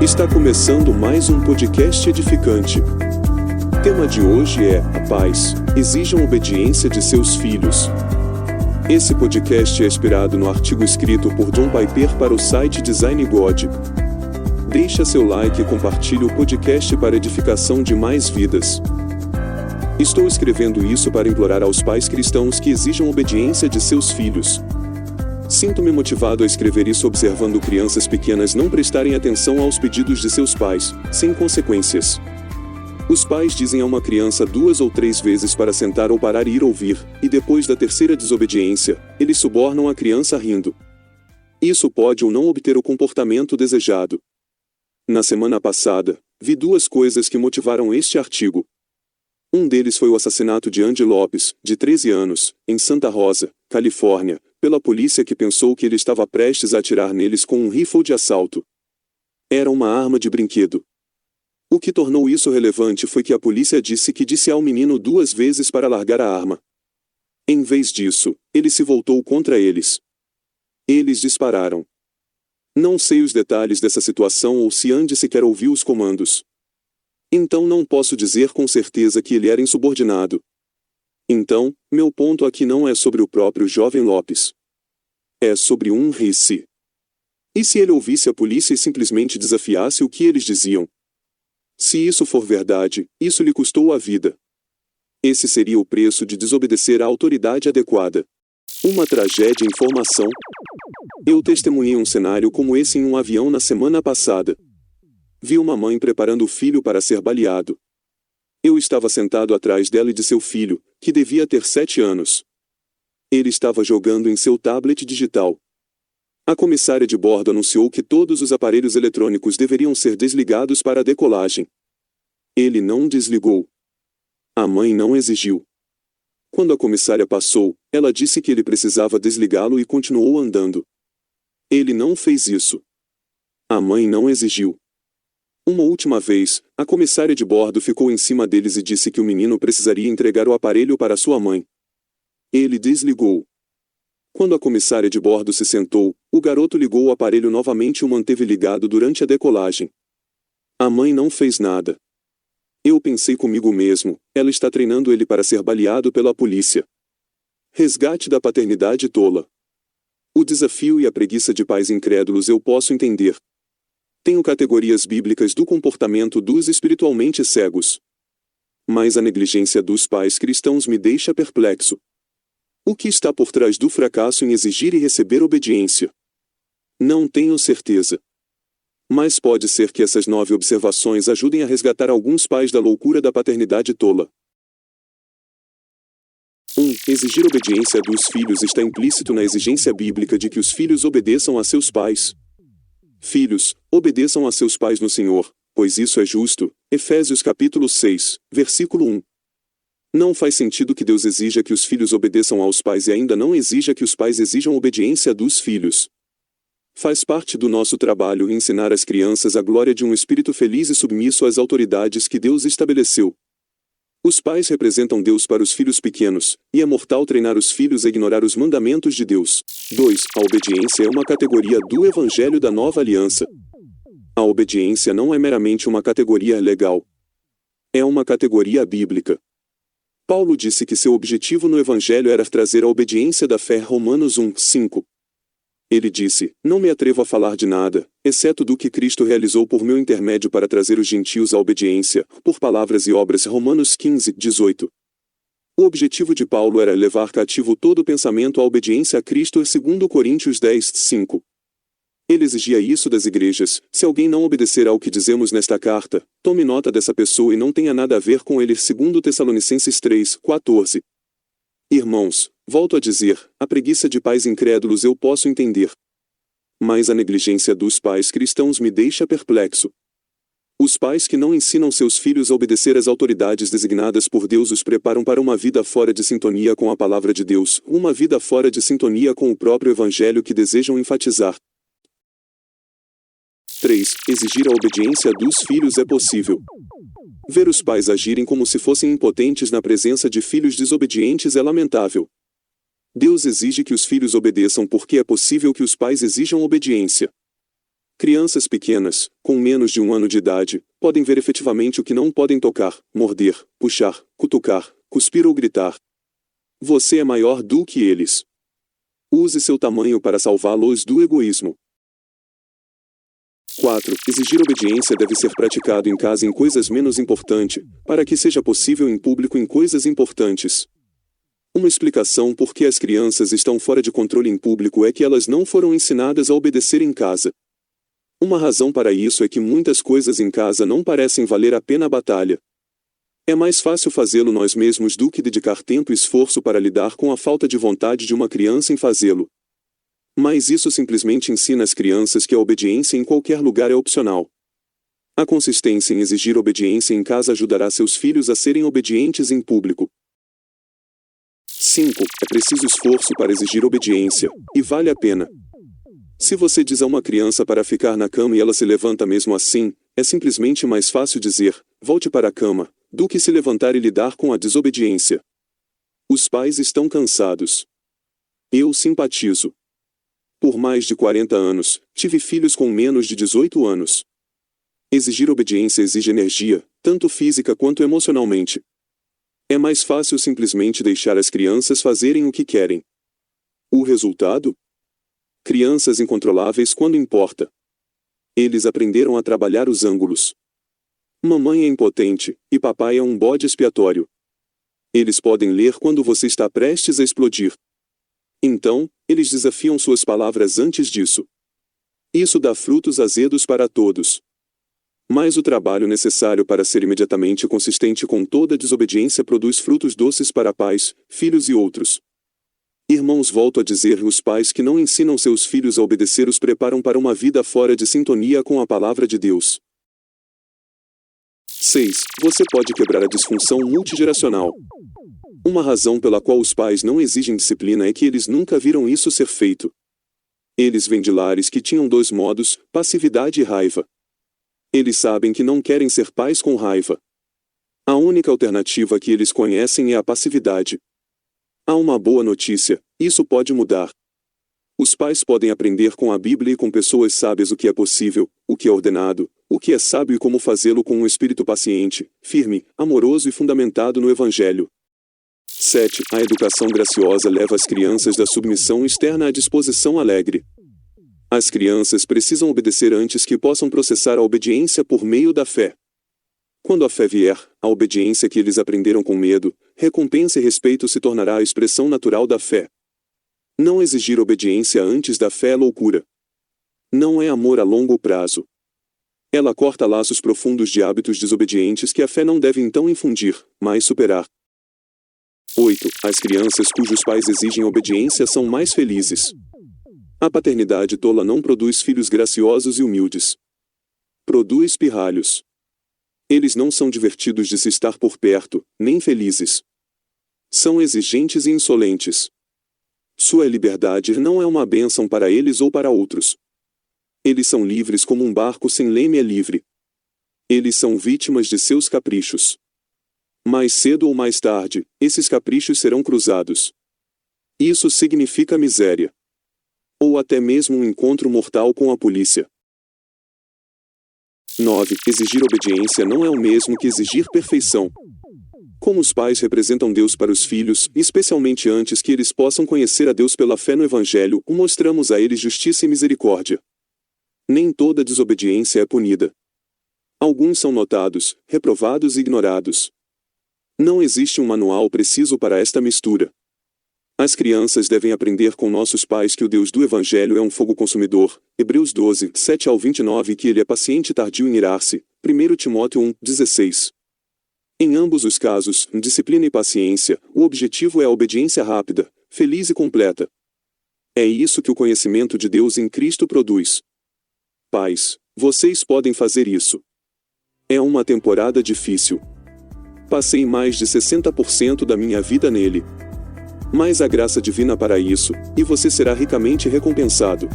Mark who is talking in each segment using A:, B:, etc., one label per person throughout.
A: Está começando mais um podcast edificante. O tema de hoje é: a pais exijam obediência de seus filhos. Esse podcast é inspirado no artigo escrito por John Piper para o site Design God. Deixa seu like e compartilhe o podcast para edificação de mais vidas. Estou escrevendo isso para implorar aos pais cristãos que exijam obediência de seus filhos. Sinto-me motivado a escrever isso observando crianças pequenas não prestarem atenção aos pedidos de seus pais, sem consequências. Os pais dizem a uma criança 2 ou 3 vezes para sentar ou parar e ir ouvir, e depois da terceira desobediência, eles subornam a criança rindo. Isso pode ou não obter o comportamento desejado. Na semana passada, vi 2 coisas que motivaram este artigo. Um deles foi o assassinato de Andy Lopes, de 13 anos, em Santa Rosa, Califórnia, pela polícia que pensou que ele estava prestes a atirar neles com um rifle de assalto. Era uma arma de brinquedo. O que tornou isso relevante foi que a polícia disse ao menino 2 vezes para largar a arma. Em vez disso, ele se voltou contra eles. Eles dispararam. Não sei os detalhes dessa situação ou se Andy sequer ouviu os comandos. Então não posso dizer com certeza que ele era insubordinado. Então, meu ponto aqui não é sobre o próprio jovem Lopes. É sobre um ri-se. E se ele ouvisse a polícia e simplesmente desafiasse o que eles diziam? Se isso for verdade, isso lhe custou a vida. Esse seria o preço de desobedecer à autoridade adequada. Uma tragédia em formação. Eu testemunhei um cenário como esse em um avião na semana passada. Vi uma mãe preparando o filho para ser baleado. Eu estava sentado atrás dela e de seu filho, que devia ter 7 anos. Ele estava jogando em seu tablet digital. A comissária de bordo anunciou que todos os aparelhos eletrônicos deveriam ser desligados para a decolagem. Ele não desligou. A mãe não exigiu. Quando a comissária passou, ela disse que ele precisava desligá-lo e continuou andando. Ele não fez isso. A mãe não exigiu. Uma última vez, a comissária de bordo ficou em cima deles e disse que o menino precisaria entregar o aparelho para sua mãe. Ele desligou. Quando a comissária de bordo se sentou, o garoto ligou o aparelho novamente e o manteve ligado durante a decolagem. A mãe não fez nada. Eu pensei comigo mesmo, ela está treinando ele para ser baleado pela polícia. Resgate da paternidade tola. O desafio e a preguiça de pais incrédulos eu posso entender. Tenho categorias bíblicas do comportamento dos espiritualmente cegos. Mas a negligência dos pais cristãos me deixa perplexo. O que está por trás do fracasso em exigir e receber obediência? Não tenho certeza. Mas pode ser que essas 9 observações ajudem a resgatar alguns pais da loucura da paternidade tola. 1. Exigir obediência dos filhos está implícito na exigência bíblica de que os filhos obedeçam a seus pais. Filhos, obedeçam a seus pais no Senhor, pois isso é justo. Efésios capítulo 6, versículo 1. Não faz sentido que Deus exija que os filhos obedeçam aos pais e ainda não exija que os pais exijam obediência dos filhos. Faz parte do nosso trabalho ensinar às crianças a glória de um espírito feliz e submisso às autoridades que Deus estabeleceu. Os pais representam Deus para os filhos pequenos, e é mortal treinar os filhos a ignorar os mandamentos de Deus. 2. A obediência é uma categoria do Evangelho da Nova Aliança. A obediência não é meramente uma categoria legal. É uma categoria bíblica. Paulo disse que seu objetivo no Evangelho era trazer a obediência da fé. Romanos 1, 5. Ele disse: não me atrevo a falar de nada, exceto do que Cristo realizou por meu intermédio para trazer os gentios à obediência, por palavras e obras. Romanos 15, 18. O objetivo de Paulo era levar cativo todo pensamento à obediência a Cristo. 2 Coríntios 10, 5. Ele exigia isso das igrejas: se alguém não obedecer ao que dizemos nesta carta, tome nota dessa pessoa e não tenha nada a ver com ele. 2 Tessalonicenses 3, 14. Irmãos, volto a dizer, a preguiça de pais incrédulos eu posso entender. Mas a negligência dos pais cristãos me deixa perplexo. Os pais que não ensinam seus filhos a obedecer às autoridades designadas por Deus os preparam para uma vida fora de sintonia com a palavra de Deus, uma vida fora de sintonia com o próprio Evangelho que desejam enfatizar. 3. Exigir a obediência dos filhos é possível. Ver os pais agirem como se fossem impotentes na presença de filhos desobedientes é lamentável. Deus exige que os filhos obedeçam porque é possível que os pais exijam obediência. Crianças pequenas, com menos de 1 ano de idade, podem ver efetivamente o que não podem tocar, morder, puxar, cutucar, cuspir ou gritar. Você é maior do que eles. Use seu tamanho para salvá-los do egoísmo. 4. Exigir obediência deve ser praticado em casa em coisas menos importantes, para que seja possível em público em coisas importantes. Uma explicação por que as crianças estão fora de controle em público é que elas não foram ensinadas a obedecer em casa. Uma razão para isso é que muitas coisas em casa não parecem valer a pena a batalha. É mais fácil fazê-lo nós mesmos do que dedicar tempo e esforço para lidar com a falta de vontade de uma criança em fazê-lo. Mas isso simplesmente ensina às crianças que a obediência em qualquer lugar é opcional. A consistência em exigir obediência em casa ajudará seus filhos a serem obedientes em público. 5. É preciso esforço para exigir obediência, e vale a pena. Se você diz a uma criança para ficar na cama e ela se levanta mesmo assim, é simplesmente mais fácil dizer, volte para a cama, do que se levantar e lidar com a desobediência. Os pais estão cansados. Eu simpatizo. Por mais de 40 anos, tive filhos com menos de 18 anos. Exigir obediência exige energia, tanto física quanto emocionalmente. É mais fácil simplesmente deixar as crianças fazerem o que querem. O resultado? Crianças incontroláveis quando importa. Eles aprenderam a trabalhar os ângulos. Mamãe é impotente, e papai é um bode expiatório. Eles podem ler quando você está prestes a explodir. Então, eles desafiam suas palavras antes disso. Isso dá frutos azedos para todos. Mas o trabalho necessário para ser imediatamente consistente com toda desobediência produz frutos doces para pais, filhos e outros. Irmãos, volto a dizer, os pais que não ensinam seus filhos a obedecer os preparam para uma vida fora de sintonia com a palavra de Deus. 6. Você pode quebrar a disfunção multigeracional. Uma razão pela qual os pais não exigem disciplina é que eles nunca viram isso ser feito. Eles vêm de lares que tinham 2 modos, passividade e raiva. Eles sabem que não querem ser pais com raiva. A única alternativa que eles conhecem é a passividade. Há uma boa notícia, isso pode mudar. Os pais podem aprender com a Bíblia e com pessoas sábias o que é possível, o que é ordenado, o que é sábio e como fazê-lo com um espírito paciente, firme, amoroso e fundamentado no Evangelho. 7. A educação graciosa leva as crianças da submissão externa à disposição alegre. As crianças precisam obedecer antes que possam processar a obediência por meio da fé. Quando a fé vier, a obediência que eles aprenderam com medo, recompensa e respeito se tornará a expressão natural da fé. Não exigir obediência antes da fé é loucura. Não é amor a longo prazo. Ela corta laços profundos de hábitos desobedientes que a fé não deve então infundir, mas superar. 8. As crianças cujos pais exigem obediência são mais felizes. A paternidade tola não produz filhos graciosos e humildes. Produz pirralhos. Eles não são divertidos de se estar por perto, nem felizes. São exigentes e insolentes. Sua liberdade não é uma bênção para eles ou para outros. Eles são livres como um barco sem leme é livre. Eles são vítimas de seus caprichos. Mais cedo ou mais tarde, esses caprichos serão cruzados. Isso significa miséria. Ou até mesmo um encontro mortal com a polícia. 9. Exigir obediência não é o mesmo que exigir perfeição. Como os pais representam Deus para os filhos, especialmente antes que eles possam conhecer a Deus pela fé no Evangelho, mostramos a eles justiça e misericórdia. Nem toda desobediência é punida. Alguns são notados, reprovados e ignorados. Não existe um manual preciso para esta mistura. As crianças devem aprender com nossos pais que o Deus do Evangelho é um fogo consumidor, Hebreus 12, 7-29, e que ele é paciente e tardio em irar-se, 1 Timóteo 1, 16. Em ambos os casos, disciplina e paciência, o objetivo é a obediência rápida, feliz e completa. É isso que o conhecimento de Deus em Cristo produz. Pais, vocês podem fazer isso. É uma temporada difícil. Passei mais de 60% da minha vida nele. Mas a graça divina para isso, e você será ricamente recompensado.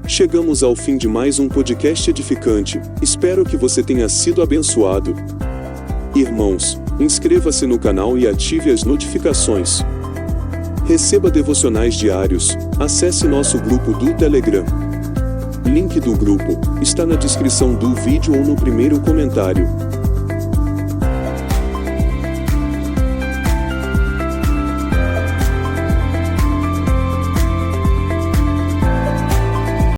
A: Chegamos ao fim de mais um podcast edificante, espero que você tenha sido abençoado. Irmãos, inscreva-se no canal e ative as notificações. Receba devocionais diários, acesse nosso grupo do Telegram. Link do grupo está na descrição do vídeo ou no primeiro comentário.